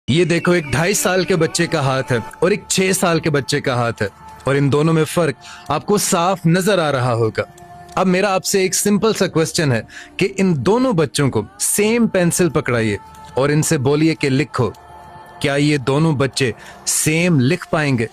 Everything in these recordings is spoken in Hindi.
ये देखो, एक 2.5 साल के बच्चे का हाथ है और एक 6 साल के बच्चे का हाथ है, और इन दोनों में फर्क आपको साफ नजर आ रहा होगा। अब मेरा आपसे एक सिंपल सा क्वेश्चन है कि इन दोनों बच्चों को सेम पेंसिल पकड़ाइए और इनसे बोलिए कि लिखो। क्या ये दोनों बच्चे सेम लिख पाएंगे?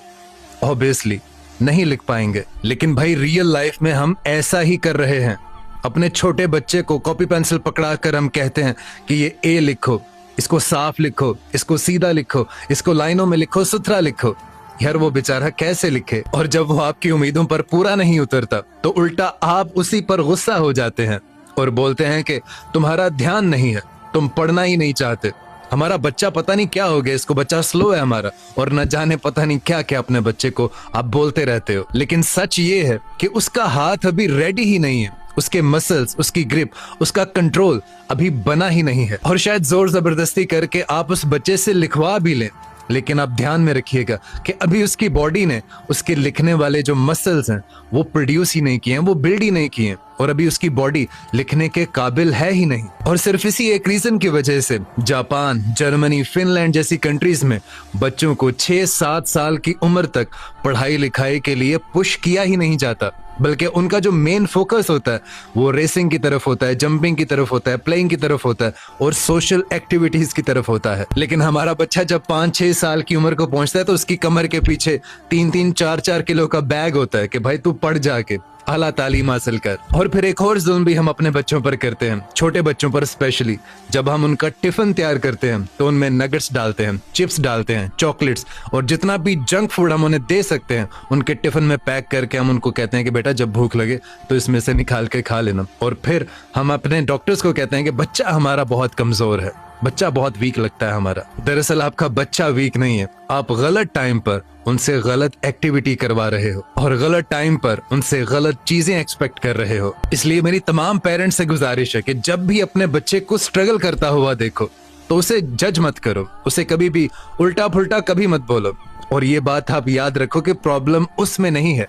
ऑब्वियसली नहीं लिख पाएंगे। लेकिन भाई, रियल लाइफ में हम ऐसा ही कर रहे हैं। अपने छोटे बच्चे को कॉपी पेंसिल पकड़ा कर हम कहते हैं कि ये ए लिखो, इसको साफ लिखो, इसको सीधा लिखो, इसको लाइनों में लिखो, सुथरा लिखो। यार, वो बेचारा कैसे लिखे? और जब वो आपकी उम्मीदों पर पूरा नहीं उतरता तो उल्टा आप उसी पर गुस्सा हो जाते हैं और बोलते हैं कि तुम्हारा ध्यान नहीं है, तुम पढ़ना ही नहीं चाहते। हमारा बच्चा पता नहीं क्या हो गया, इसको बच्चा स्लो है हमारा, और न जाने पता नहीं क्या क्या अपने बच्चे को आप बोलते रहते हो। लेकिन सच ये है कि उसका हाथ अभी रेडी ही नहीं है, उसके मसल्स, उसकी ग्रिप, उसका कंट्रोल अभी बना ही नहीं है। और शायद जोर जबरदस्ती करके आप उस बच्चे से लिखवा भी लें, लेकिन आप ध्यान में रखिएगा कि अभी उसकी बॉडी ने उसके लिखने वाले जो मसल्स हैं वो प्रोड्यूस ही नहीं किए हैं, वो बिल्ड ही नहीं किए हैं, और अभी उसकी बॉडी लिखने के काबिल है ही नहीं। और सिर्फ इसी एक रीजन की वजह से जापान, जर्मनी, फिनलैंड जैसी कंट्रीज में बच्चों को 6-7 साल की उम्र तक पढ़ाई लिखाई के लिए पुश किया ही नहीं जाता, बल्कि उनका जो मेन फोकस होता है वो रेसिंग की तरफ होता है, जंपिंग की तरफ होता है, प्लेइंग की तरफ होता है और सोशल एक्टिविटीज की तरफ होता है। लेकिन हमारा बच्चा जब 5-6 साल की उम्र को पहुंचता है तो उसकी कमर के पीछे 3-3, 4-4 किलो का बैग होता है कि भाई तू पढ़ जाके आला तालीम हासिल कर। और फिर एक और जुल्म भी हम अपने बच्चों पर करते हैं, छोटे बच्चों पर स्पेशली। जब हम उनका टिफिन तैयार करते हैं तो उनमें नगेट्स डालते हैं, चिप्स डालते हैं, चॉकलेट्स और जितना भी जंक फूड हम उन्हें दे सकते हैं उनके टिफिन में पैक करके हम उनको कहते हैं कि बेटा जब भूख लगे तो इसमें से निकाल के खा लेना। और फिर हम अपने डॉक्टर्स को कहते हैं कि बच्चा हमारा बहुत कमजोर है, बच्चा बहुत वीक लगता है हमारा। दरअसल आपका बच्चा वीक नहीं है, आप गलत टाइम पर उनसे गलत एक्टिविटी करवा रहे हो और गलत टाइम पर उनसे गलत चीजें एक्सपेक्ट कर रहे हो। इसलिए मेरी तमाम पेरेंट्स से गुजारिश है कि जब भी अपने बच्चे को स्ट्रगल करता हुआ देखो तो उसे जज मत करो, उसे कभी भी उल्टा फुल्टा कभी मत बोलो। और ये बात आप याद रखो कि प्रॉब्लम उसमें नहीं है,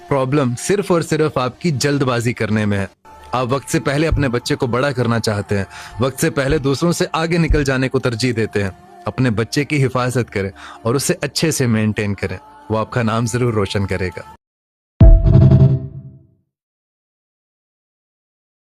प्रॉब्लम सिर्फ और सिर्फ आपकी जल्दबाजी करने में है। आप वक्त से पहले अपने बच्चे को बड़ा करना चाहते हैं, वक्त से पहले दूसरों से आगे निकल जाने को तरजीह देते हैं। अपने बच्चे की हिफाजत करें और उसे अच्छे से मेंटेन करें, वो आपका नाम जरूर रोशन करेगा।